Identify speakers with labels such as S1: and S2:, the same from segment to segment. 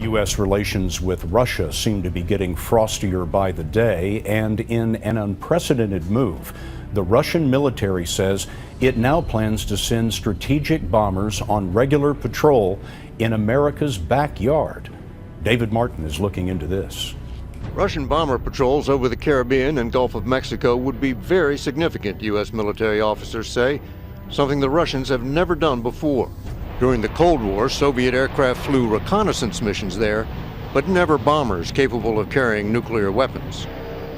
S1: U.S. relations with Russia seem to be getting frostier by the day, and in an unprecedented move, the Russian military says it now plans to send strategic bombers on regular patrol in America's backyard. David Martin is looking into this.
S2: Russian bomber patrols over the Caribbean and Gulf of Mexico would be very significant, U.S. military officers say, something the Russians have never done before. During the Cold War, Soviet aircraft flew reconnaissance missions there, but never bombers capable of carrying nuclear weapons.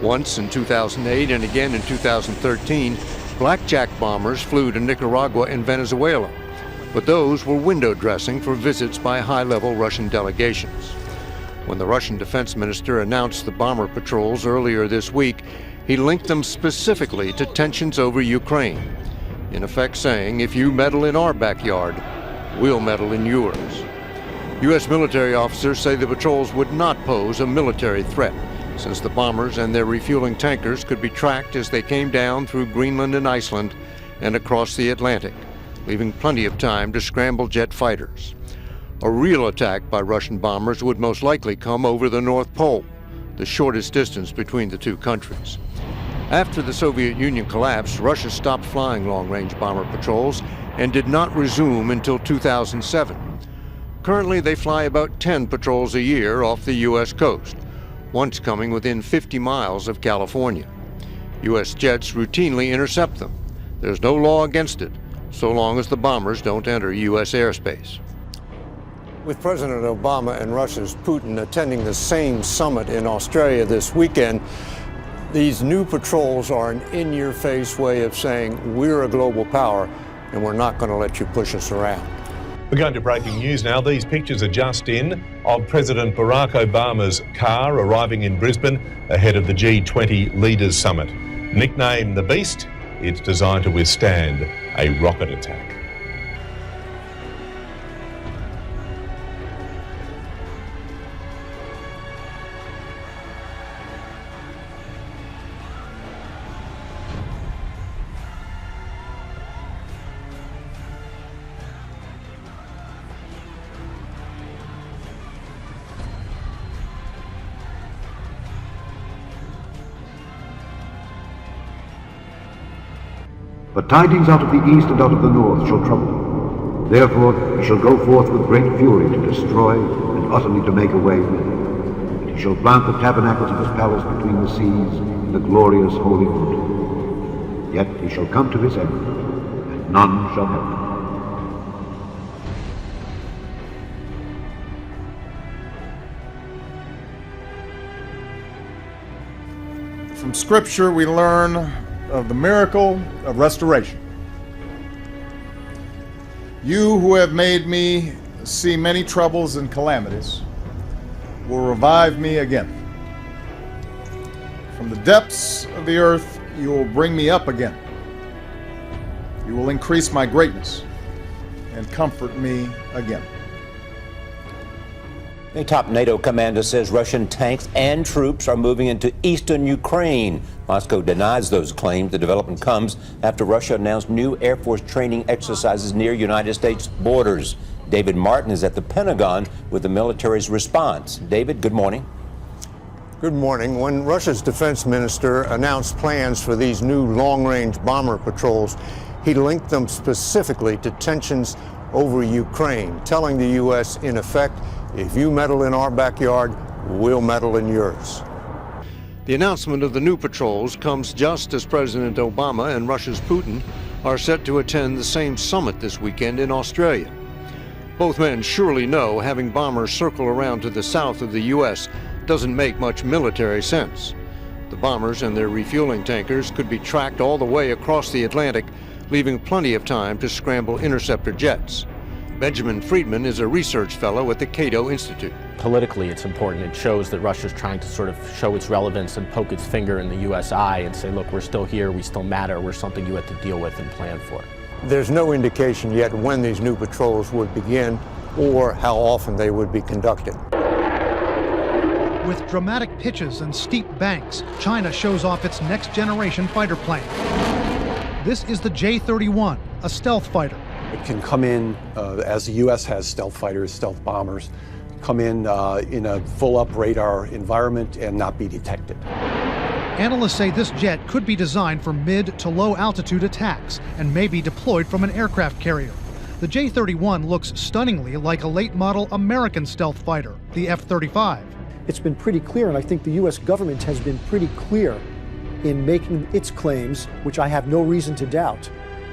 S2: Once in 2008 and again in 2013, blackjack bombers flew to Nicaragua and Venezuela, but those were window dressing for visits by high-level Russian delegations. When the Russian defense minister announced the bomber patrols earlier this week, he linked them specifically to tensions over Ukraine, in effect saying, if you meddle in our backyard, we'll meddle in yours. U.S. military officers say the patrols would not pose a military threat, since the bombers and their refueling tankers could be tracked as they came down through Greenland and Iceland and across the Atlantic, leaving plenty of time to scramble jet fighters. A real attack by Russian bombers would most likely come over the North Pole, the shortest distance between the two countries. After the Soviet Union collapsed, Russia stopped flying long-range bomber patrols and did not resume until 2007. Currently, they fly about 10 patrols a year off the U.S. coast, once coming within 50 miles of California. U.S. jets routinely intercept them. There's no law against it, so long as the bombers don't enter U.S. airspace.
S3: With President Obama and Russia's Putin attending the same summit in Australia this weekend, these new patrols are an in-your-face way of saying we're a global power and we're not going to let you push us around.
S4: We're going to breaking news now. These pictures are just in of President Barack Obama's car arriving in Brisbane ahead of the G20 Leaders Summit. Nicknamed the Beast, it's designed to withstand a rocket attack.
S5: But tidings out of the east and out of the north shall trouble him. Therefore he shall go forth with great fury to destroy and utterly to make away with him. And he shall plant the tabernacles of his palace between the seas in the glorious holy mountain. Yet he shall come to his end, and none shall help him.
S6: From Scripture we learn of the miracle of restoration. You who have made me see many troubles and calamities will revive me again. From the depths of the earth you will bring me up again. You will increase my greatness and comfort me again.
S7: A top NATO commander says Russian tanks and troops are moving into eastern Ukraine. Moscow denies those claims. The development comes after Russia announced new Air Force training exercises near United States borders. David Martin is at the Pentagon with the military's response. David, good morning.
S3: Good morning. When Russia's defense minister announced plans for these new long-range bomber patrols, he linked them specifically to tensions over Ukraine, telling the U.S., in effect, if you meddle in our backyard, we'll meddle in yours.
S2: The announcement of the new patrols comes just as President Obama and Russia's Putin are set to attend the same summit this weekend in Australia. Both men surely know having bombers circle around to the south of the U.S. doesn't make much military sense. The bombers and their refueling tankers could be tracked all the way across the Atlantic, leaving plenty of time to scramble interceptor jets. Benjamin Friedman is a research fellow at the Cato Institute.
S8: Politically, it's important. It shows that Russia's trying to sort of show its relevance and poke its finger in the U.S. eye and say, look, we're still here, we still matter, we're something you have to deal with and plan for.
S3: There's no indication yet when these new patrols would begin or how often they would be conducted.
S9: With dramatic pitches and steep banks, China shows off its next-generation fighter plane. This is the J-31, a stealth fighter.
S10: It can come in, as the U.S. has stealth fighters, stealth bombers, come in a full-up radar environment and not be detected.
S9: Analysts say this jet could be designed for mid to low altitude attacks and may be deployed from an aircraft carrier. The J-31 looks stunningly like a late model American stealth fighter, the F-35.
S11: It's been pretty clear, and I think the U.S. government has been pretty clear in making its claims, which I have no reason to doubt,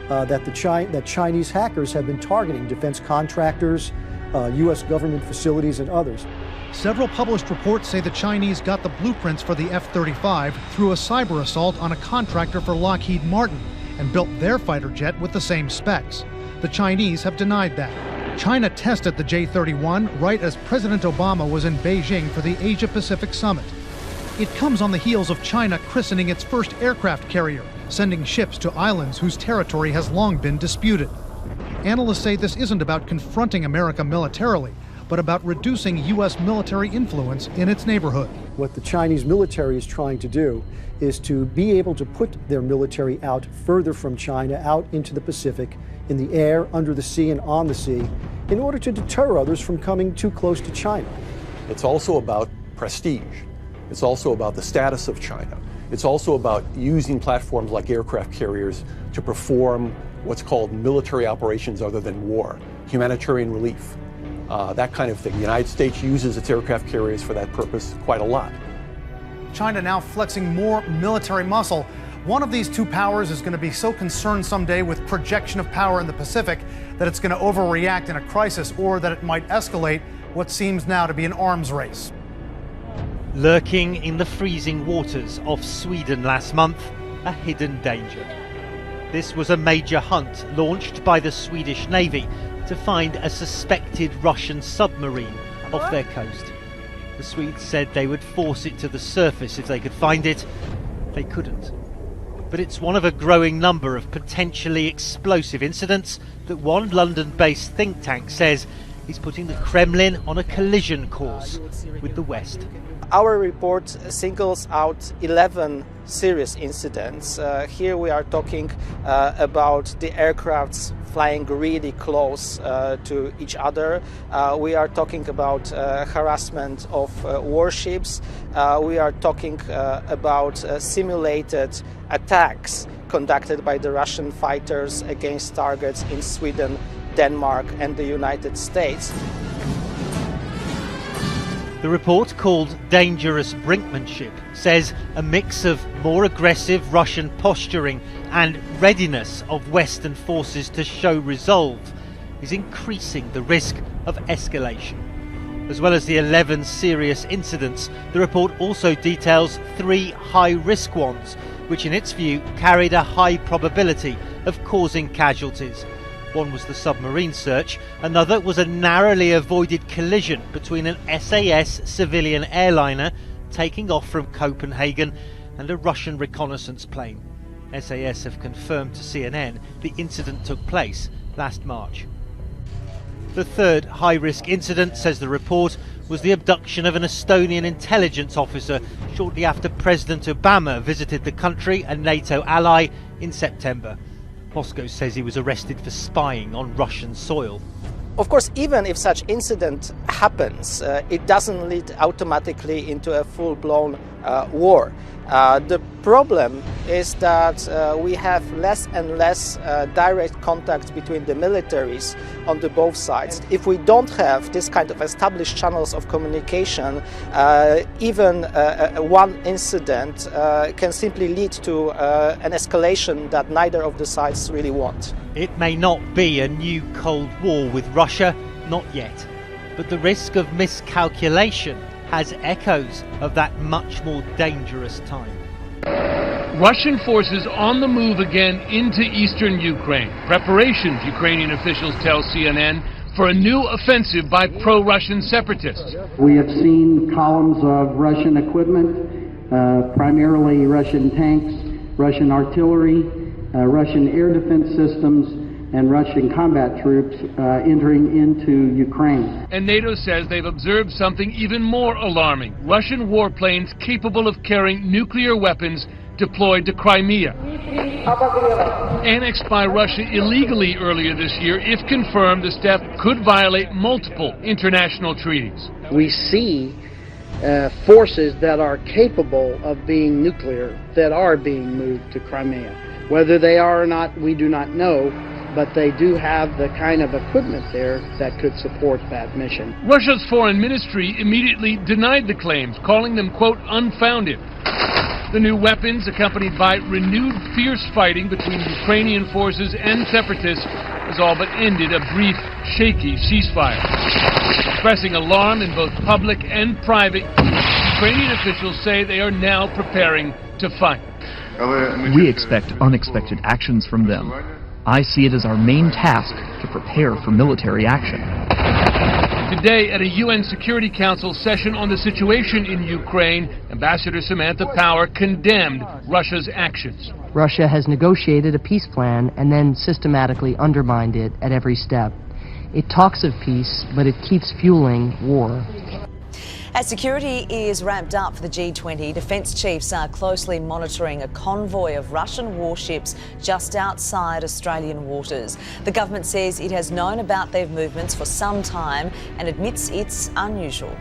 S11: that Chinese hackers have been targeting defense contractors, U.S. government facilities, and others.
S9: Several published reports say the Chinese got the blueprints for the F-35 through a cyber assault on a contractor for Lockheed Martin and built their fighter jet with the same specs. The Chinese have denied that. China tested the J-31 right as President Obama was in Beijing for the Asia-Pacific Summit. It comes on the heels of China christening its first aircraft carrier, sending ships to islands whose territory has long been disputed. Analysts say this isn't about confronting America militarily, but about reducing U.S. military influence in its neighborhood.
S11: What the Chinese military is trying to do is to be able to put their military out further from China, out into the Pacific, in the air, under the sea, and on the sea, in order to deter others from coming too close to China.
S10: It's also about prestige. It's also about the status of China. It's also about using platforms like aircraft carriers to perform what's called military operations other than war, humanitarian relief, that kind of thing. The United States uses its aircraft carriers for that purpose quite a lot.
S9: China now flexing more military muscle. One of these two powers is going to be so concerned someday with projection of power in the Pacific that it's going to overreact in a crisis, or that it might escalate what seems now to be an arms race.
S12: Lurking in the freezing waters off Sweden last month, a hidden danger. This was a major hunt launched by the Swedish Navy to find a suspected Russian submarine off their coast. The Swedes said they would force it to the surface if they could find it. They couldn't. But it's one of a growing number of potentially explosive incidents that one London-based think tank says is putting the Kremlin on a collision course with the West.
S13: Our report singles out 11 serious incidents. Here we are talking about the aircrafts flying really close to each other. We are talking about harassment of warships. We are talking about simulated attacks conducted by the Russian fighters against targets in Sweden, Denmark, and the United States.
S12: The report, called Dangerous Brinkmanship, says a mix of more aggressive Russian posturing and readiness of Western forces to show resolve is increasing the risk of escalation. As well as the 11 serious incidents, the report also details 3 high-risk ones, which in its view carried a high probability of causing casualties. One was the submarine search, another was a narrowly avoided collision between an SAS civilian airliner taking off from Copenhagen and a Russian reconnaissance plane. SAS have confirmed to CNN the incident took place last March. The third high-risk incident, says the report, was the abduction of an Estonian intelligence officer shortly after President Obama visited the country, a NATO ally, in September. Moscow says he was arrested for spying on Russian soil.
S13: Of course, even if such incident happens, it doesn't lead automatically into a full-blown war. The problem is that we have less and less direct contact between the militaries on the both sides. If we don't have this kind of established channels of communication, even one incident can simply lead to an escalation that neither of the sides really want.
S12: It may not be a new Cold War with Russia, not yet, but the risk of miscalculation has echoes of that much more dangerous time.
S14: Russian forces on the move again into eastern Ukraine. Preparations, Ukrainian officials tell CNN, for a new offensive by pro-Russian separatists.
S15: We have seen columns of Russian equipment, primarily Russian tanks, Russian artillery, Russian air defense systems, and Russian combat troops entering into Ukraine.
S14: And NATO says they've observed something even more alarming. Russian warplanes capable of carrying nuclear weapons deployed to Crimea. Annexed by Russia illegally earlier this year, if confirmed, the step could violate multiple international treaties.
S15: We see forces that are capable of being nuclear that are being moved to Crimea. Whether they are or not, we do not know, but they do have the kind of equipment there that could support that mission.
S14: Russia's foreign ministry immediately denied the claims, calling them, quote, unfounded. The new weapons, accompanied by renewed fierce fighting between Ukrainian forces and separatists, has all but ended a brief, shaky ceasefire. Expressing alarm in both public and private, Ukrainian officials say they are now preparing to fight.
S16: We expect unexpected actions from them. I see it as our main task to prepare for military action.
S14: Today, at a UN Security Council session on the situation in Ukraine, Ambassador Samantha Power condemned Russia's actions.
S17: Russia has negotiated a peace plan and then systematically undermined it at every step. It talks of peace, but it keeps fueling war.
S18: As security is ramped up for the G20, defence chiefs are closely monitoring a convoy of Russian warships just outside Australian waters. The government says it has known about their movements for some time and admits it's unusual.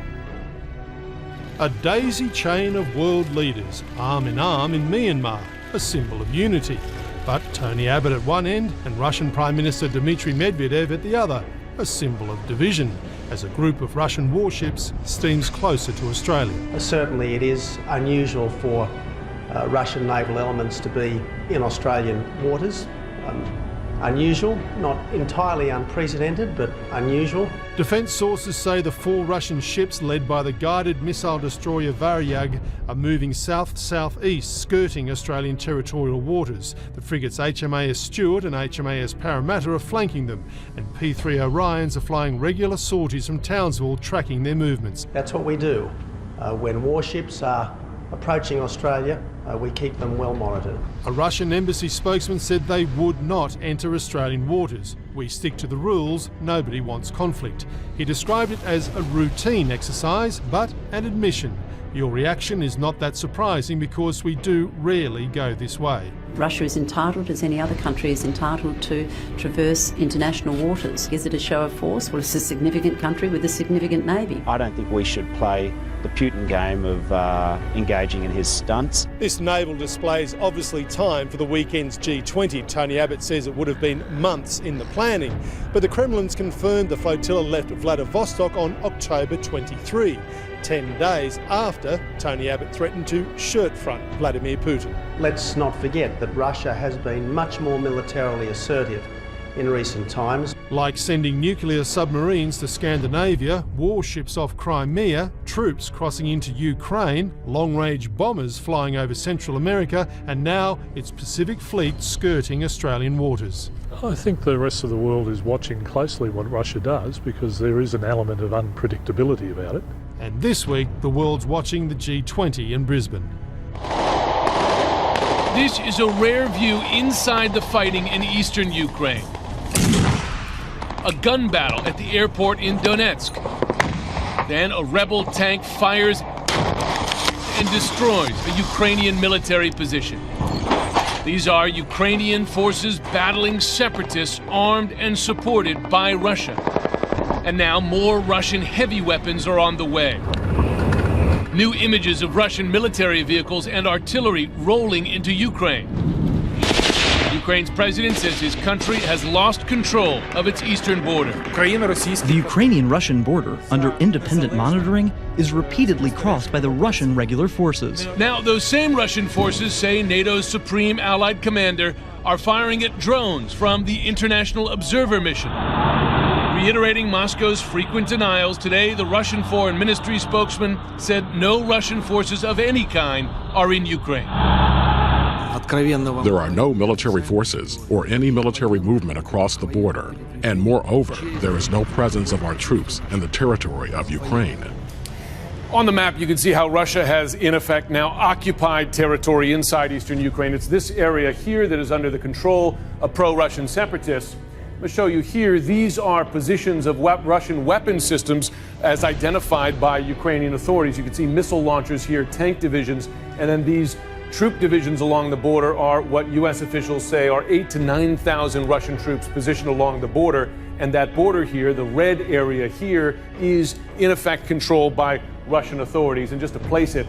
S19: A daisy chain of world leaders, arm in Myanmar, a symbol of unity. But Tony Abbott at one end and Russian Prime Minister Dmitry Medvedev at the other, a symbol of division, as a group of Russian warships steams closer to Australia.
S20: Certainly it is unusual for Russian naval elements to be in Australian waters. Unusual, not entirely unprecedented, but unusual.
S19: Defence sources say the 4 Russian ships led by the guided missile destroyer Varyag are moving south-southeast, skirting Australian territorial waters. The frigates HMAS Stuart and HMAS Parramatta are flanking them, and P3 Orions are flying regular sorties from Townsville, tracking their movements.
S20: That's what we do. When warships are approaching Australia, we keep them well monitored.
S19: A Russian embassy spokesman said they would not enter Australian waters. We stick to the rules, nobody wants conflict. He described it as a routine exercise, but an admission. Your reaction is not that surprising because we do rarely go this way.
S21: Russia is entitled, as any other country is entitled, to traverse international waters. Is it a show of force? Well, it's a significant country with a significant navy.
S22: I don't think we should play the Putin game of engaging in his stunts.
S19: This naval display is obviously timed for the weekend's G20. Tony Abbott says it would have been months in the planning, but the Kremlin's confirmed the flotilla left Vladivostok on October 23, 10 days after Tony Abbott threatened to shirt front Vladimir Putin.
S20: Let's not forget that Russia has been much more militarily assertive in recent times.
S19: Like sending nuclear submarines to Scandinavia, warships off Crimea, troops crossing into Ukraine, long-range bombers flying over Central America, and now its Pacific Fleet skirting Australian waters.
S23: I think the rest of the world is watching closely what Russia does because there is an element of unpredictability about it.
S19: And this week, the world's watching the G20 in Brisbane.
S14: This is a rare view inside the fighting in eastern Ukraine. A gun battle at the airport in Donetsk. Then a rebel tank fires and destroys a Ukrainian military position. These are Ukrainian forces battling separatists armed and supported by Russia. And now more Russian heavy weapons are on the way. New images of Russian military vehicles and artillery rolling into Ukraine. Ukraine's president says his country has lost control of its eastern border.
S16: The Ukrainian-Russian border, under independent monitoring, is repeatedly crossed by the Russian regular forces.
S14: Now, those same Russian forces say NATO's supreme allied commander are firing at drones from the International Observer Mission. Reiterating Moscow's frequent denials, today the Russian Foreign Ministry spokesman said no Russian forces of any kind are in Ukraine.
S24: There are no military forces or any military movement across the border. And moreover, there is no presence of our troops in the territory of Ukraine.
S25: On the map, you can see how Russia has, in effect, now occupied territory inside eastern Ukraine. It's this area here that is under the control of pro-Russian separatists. I'm going to show you here, these are positions of Russian weapon systems as identified by Ukrainian authorities. You can see missile launchers here, tank divisions, and then these troop divisions along the border are what U.S. officials say are 8,000 to 9,000 Russian troops positioned along the border. And that border here, the red area here, is in effect controlled by Russian authorities. And just to place it,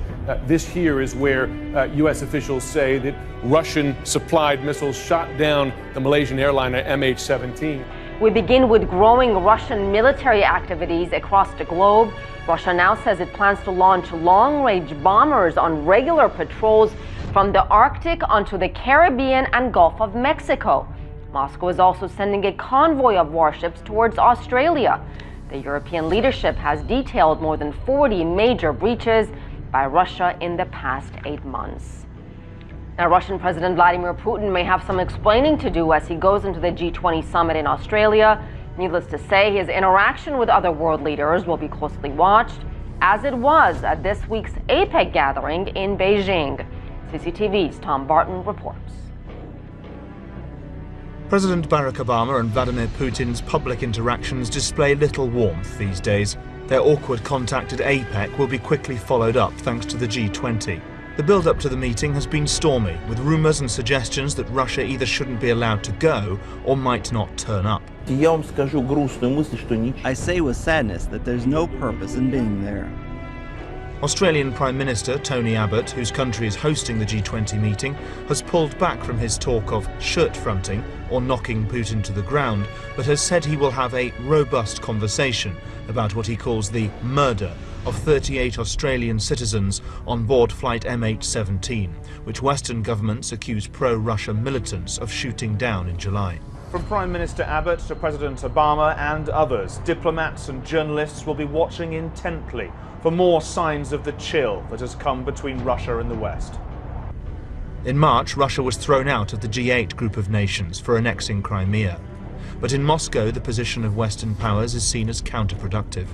S25: this here is where U.S. officials say that Russian-supplied missiles shot down the Malaysian airliner MH17.
S1: We begin with growing Russian military activities across the globe. Russia now says it plans to launch long-range bombers on regular patrols from the Arctic onto the Caribbean and Gulf of Mexico. Moscow is also sending a convoy of warships towards Australia. The European leadership has detailed more than 40 major breaches by Russia in the past 8 months. Now, Russian President Vladimir Putin may have some explaining to do as he goes into the G20 summit in Australia. Needless to say, his interaction with other world leaders will be closely watched, as it was at this week's APEC gathering in Beijing. CCTV's Tom Barton reports.
S4: President Barack Obama and Vladimir Putin's public interactions display little warmth these days. Their awkward contact at APEC will be quickly followed up thanks to the G20. The build-up to the meeting has been stormy, with rumours and suggestions that Russia either shouldn't be allowed to go or might not turn up.
S5: I say with sadness that there's no purpose in being there.
S4: Australian Prime Minister Tony Abbott, whose country is hosting the G20 meeting, has pulled back from his talk of shirt-fronting or knocking Putin to the ground, but has said he will have a robust conversation about what he calls the murder of 38 Australian citizens on board flight MH17, which Western governments accuse pro-Russia militants of shooting down in July.
S6: From Prime Minister Abbott to President Obama and others, diplomats and journalists will be watching intently for more signs of the chill that has come between Russia and the West.
S4: In March, Russia was thrown out of the G8 group of nations for annexing Crimea. But in Moscow, the position of Western powers is seen as counterproductive.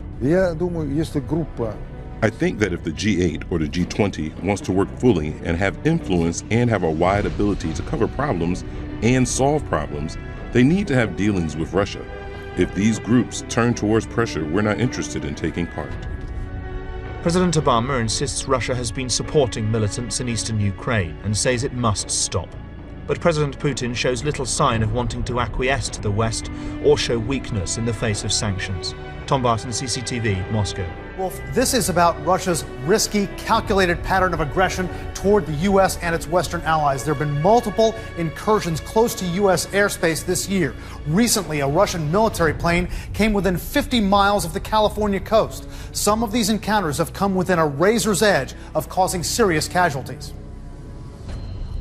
S24: I think that if the G8 or the G20 wants to work fully and have influence and have a wide ability to cover problems and solve problems, they need to have dealings with Russia. If these groups turn towards pressure, we're not interested in taking part.
S4: President Obama insists Russia has been supporting militants in eastern Ukraine and says it must stop. But President Putin shows little sign of wanting to acquiesce to the West or show weakness in the face of sanctions. Tom Barton, CCTV, Moscow.
S9: Wolf, this is about Russia's risky, calculated pattern of aggression toward the U.S. and its Western allies. There have been multiple incursions close to U.S. airspace this year. Recently, a Russian military plane came within 50 miles of the California coast. Some of these encounters have come within a razor's edge of causing serious casualties.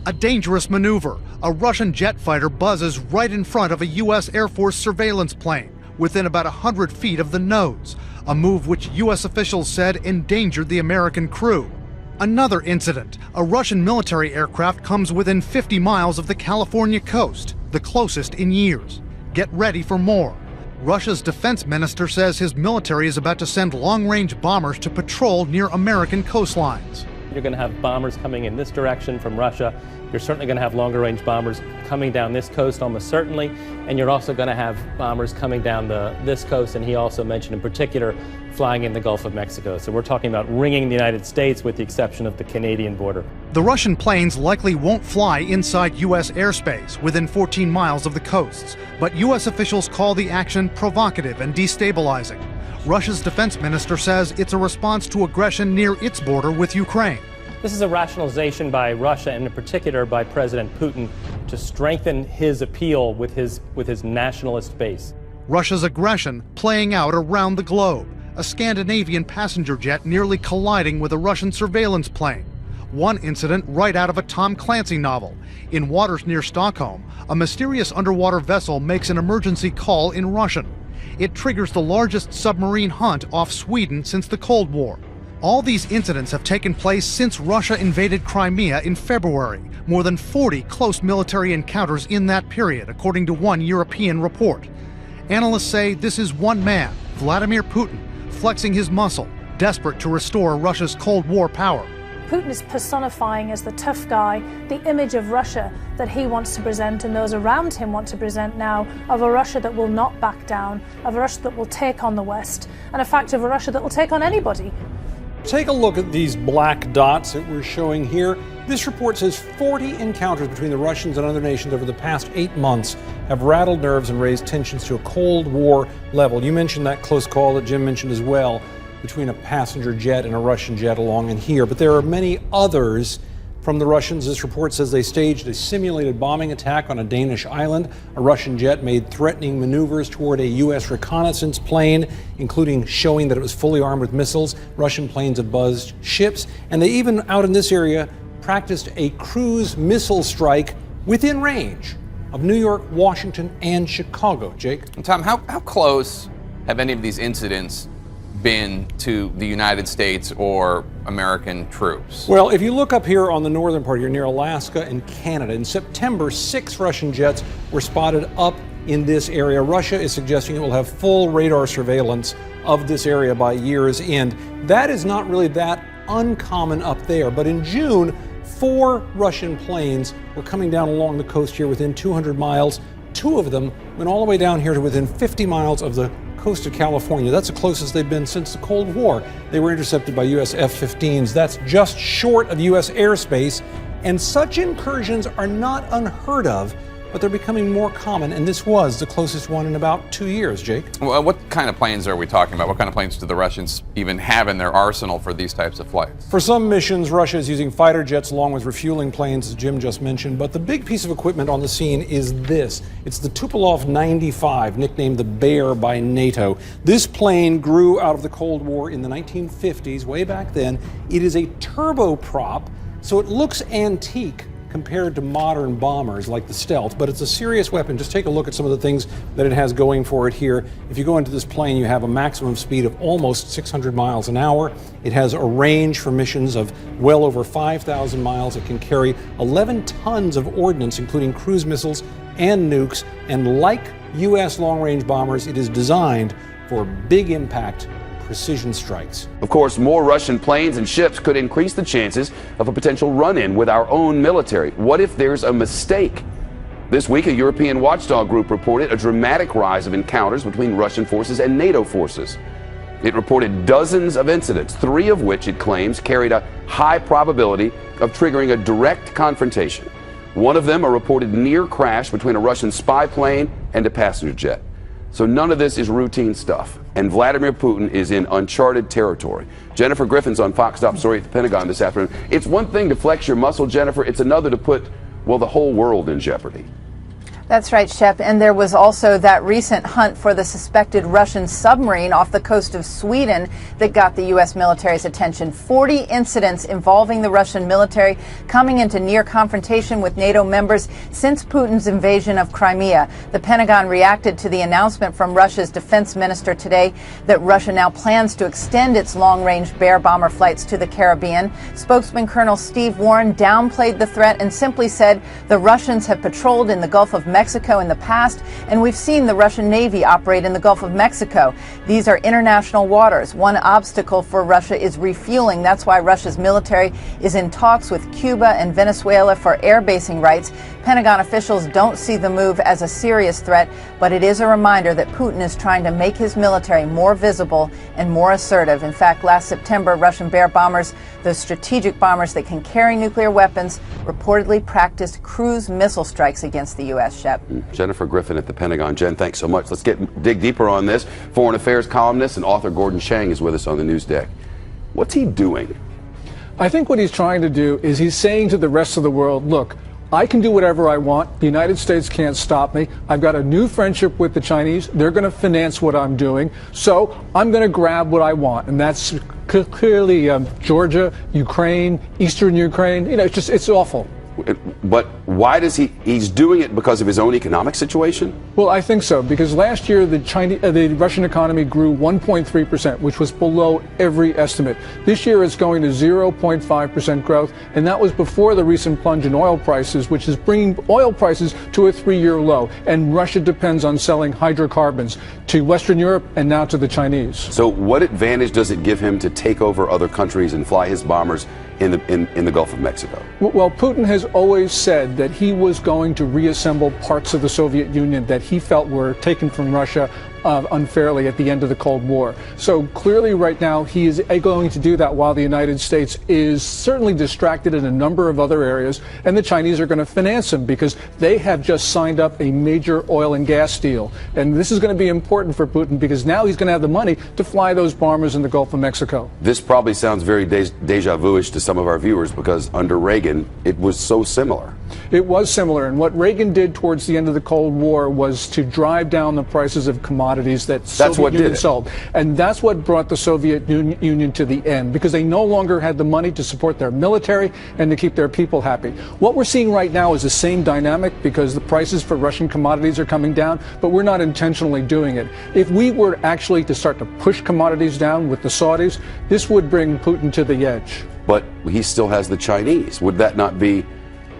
S9: A dangerous maneuver. A Russian jet fighter buzzes right in front of a U.S. Air Force surveillance plane, within about 100 feet of the nose, a move which U.S. officials said endangered the American crew. Another incident. A Russian military aircraft comes within 50 miles of the California coast, the closest in years. Get ready for more. Russia's defense minister says his military is about to send long-range bombers to patrol near American coastlines.
S7: You're going to have bombers coming in this direction from Russia. You're certainly going to have longer-range bombers coming down this coast, almost certainly. And you're also going to have bombers coming down this coast, and he also mentioned in particular flying in the Gulf of Mexico. So we're talking about ringing the United States with the exception of the Canadian border.
S9: The Russian planes likely won't fly inside U.S. airspace within 14 miles of the coasts, but U.S. officials call the action provocative and destabilizing. Russia's defense minister says it's a response to aggression near its border with Ukraine.
S7: This is a rationalization by Russia, and in particular by President Putin, to strengthen his appeal with his nationalist base.
S9: Russia's aggression playing out around the globe. A Scandinavian passenger jet nearly colliding with a Russian surveillance plane. One incident right out of a Tom Clancy novel. In waters near Stockholm, a mysterious underwater vessel makes an emergency call in Russian. It triggers the largest submarine hunt off Sweden since the Cold War. All these incidents have taken place since Russia invaded Crimea in February. More than 40 close military encounters in that period, according to one European report. Analysts say this is one man, Vladimir Putin, flexing his muscle, desperate to restore Russia's Cold War power.
S26: Putin is personifying as the tough guy the image of Russia that he wants to present and those around him want to present now, of a Russia that will not back down, of a Russia that will take on the West, and in fact of a Russia that will take on anybody.
S2: take a look at these black dots that we're showing here. This report says 40 encounters between the Russians and other nations over the past 8 months have rattled nerves and raised tensions to a Cold War level. You mentioned that close call that Jim mentioned as well between a passenger jet and a Russian jet along in here. But there are many others from the Russians. This report says they staged a simulated bombing attack on a Danish island. A Russian jet made threatening maneuvers toward a U.S. reconnaissance plane, including showing that it was fully armed with missiles. Russian planes have buzzed ships, and they even, out in this area, practiced a cruise missile strike within range of New York, Washington, and Chicago. Jake?
S3: And Tom, how close have any of these incidents been to the United States or American troops?
S2: Well, if you look up here on the northern part, you're near Alaska and Canada. In September, 6 Russian jets were spotted up in this area. Russia is suggesting it will have full radar surveillance of this area by year's end. That is not really that uncommon up there, but in June, 4 Russian planes were coming down along the coast here within 200 miles. 2 of them went all the way down here to within 50 miles of the coast of California. That's the closest they've been since the Cold War. They were intercepted by U.S. F-15s. That's just short of U.S. airspace, and such incursions are not unheard of, but they're becoming more common, and this was the closest one in about 2 years, Jake.
S3: Well, what kind of planes are we talking about? What kind of planes do the Russians even have in their arsenal for these types of flights?
S2: For some missions, Russia is using fighter jets along with refueling planes, as Jim just mentioned, but the big piece of equipment on the scene is this. It's the Tupolev 95, nicknamed the Bear by NATO. This plane grew out of the Cold War in the 1950s, way back then. It is a turboprop, so it looks antique compared to modern bombers like the Stealth, but it's a serious weapon. Just take a look at some of the things that it has going for it here. If you go into this plane, you have a maximum speed of almost 600 miles an hour. It has a range for missions of well over 5,000 miles. It can carry 11 tons of ordnance, including cruise missiles and nukes, and like U.S. long-range bombers, it is designed for big impact precision strikes.
S8: Of course, more Russian planes and ships could increase the chances of a potential run-in with our own military. What if there's a mistake? This week, a European watchdog group reported a dramatic rise of encounters between Russian forces and NATO forces. It reported dozens of incidents, 3 of which it claims carried a high probability of triggering a direct confrontation. One of them a reported near crash between a Russian spy plane and a passenger jet. So none of this is routine stuff, and Vladimir Putin is in uncharted territory. Jennifer Griffin's on Fox Top Story at the Pentagon this afternoon. It's one thing to flex your muscle, Jennifer. It's another to put, well, the whole world in jeopardy.
S10: That's right, Shep. And there was also that recent hunt for the suspected Russian submarine off the coast of Sweden that got the U.S. military's attention. 40 incidents involving the Russian military coming into near confrontation with NATO members since Putin's invasion of Crimea. The Pentagon reacted to the announcement from Russia's defense minister today that Russia now plans to extend its long-range Bear bomber flights to the Caribbean. Spokesman Colonel Steve Warren downplayed the threat and simply said the Russians have patrolled in the Gulf of Mexico in the past, and we've seen the Russian Navy operate in the Gulf of Mexico. These are international waters. One obstacle for Russia is refueling. That's why Russia's military is in talks with Cuba and Venezuela for air basing rights. Pentagon officials don't see the move as a serious threat, but it is a reminder that Putin is trying to make his military more visible and more assertive. In fact, last September, Russian Bear bombers, those strategic bombers that can carry nuclear weapons, reportedly practiced cruise missile strikes against the U.S.
S8: Jennifer Griffin at the Pentagon. Jen, thanks so much. Let's dig deeper on this. Foreign affairs columnist and author Gordon Chang is with us on the news deck. What's he doing?
S11: I think what he's trying to do is he's saying to the rest of the world, look, I can do whatever I want. The United States can't stop me. I've got a new friendship with the Chinese. They're going to finance what I'm doing. So I'm going to grab what I want. And that's clearly Georgia, Ukraine, Eastern Ukraine. You know, it's awful.
S8: But why does he's doing it because of his own economic situation?
S11: Well, I think so, because last year the Russian economy grew 1.3%, which was below every estimate. This year it's going to 0.5% growth, and that was before the recent plunge in oil prices, which is bringing oil prices to a 3-year low. And Russia depends on selling hydrocarbons to Western Europe and now to the Chinese.
S8: So what advantage does it give him to take over other countries and fly his bombers in the Gulf of Mexico?
S11: Well, Putin has always said that he was going to reassemble parts of the Soviet Union that he felt were taken from Russia unfairly at the end of the Cold War. So clearly right now he is going to do that while the United States is certainly distracted in a number of other areas, and the Chinese are going to finance him because they have just signed up a major oil and gas deal. And this is going to be important for Putin because now he's going to have the money to fly those bombers in the Gulf of Mexico.
S8: This probably sounds very deja vu-ish to some of our viewers because under Reagan, it was so similar.
S11: It was similar, and what Reagan did towards the end of the Cold War was to drive down the prices of commodities that Soviet Union sold. And that's what brought the Soviet Union to the end, because they no longer had the money to support their military and to keep their people happy. What we're seeing right now is the same dynamic because the prices for Russian commodities are coming down, but we're not intentionally doing it. If we were actually to start to push commodities down with the Saudis, this would bring Putin to the edge.
S8: But he still has the Chinese. Would that not be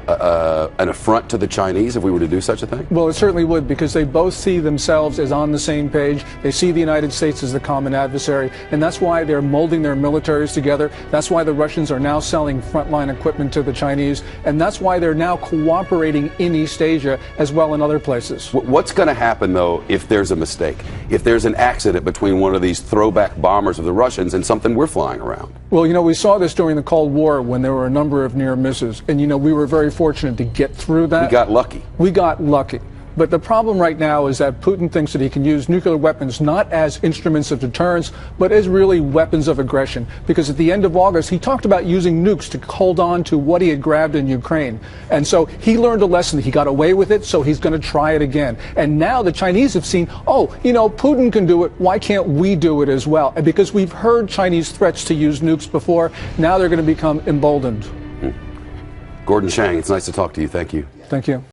S8: an affront to the Chinese if we were to do such a thing?
S11: Well, it certainly would, because they both see themselves as on the same page. They see the United States as the common adversary, and that's why they're molding their militaries together. That's why the Russians are now selling frontline equipment to the Chinese, and that's why they're now cooperating in East Asia as well in other places.
S8: What's going to happen, though, if there's a mistake? If there's an accident between one of these throwback bombers of the Russians and something we're flying around?
S11: Well, we saw this during the Cold War when there were a number of near misses, and we were very fortunate to get through that.
S8: We got lucky.
S11: We got lucky. But the problem right now is that Putin thinks that he can use nuclear weapons not as instruments of deterrence, but as really weapons of aggression. Because at the end of August, he talked about using nukes to hold on to what he had grabbed in Ukraine. And so he learned a lesson. He got away with it, so he's going to try it again. And now the Chinese have seen, Putin can do it. Why can't we do it as well? And because we've heard Chinese threats to use nukes before, now they're going to become emboldened.
S8: Gordon Chang, it's nice to talk to you. Thank you.
S11: Thank you.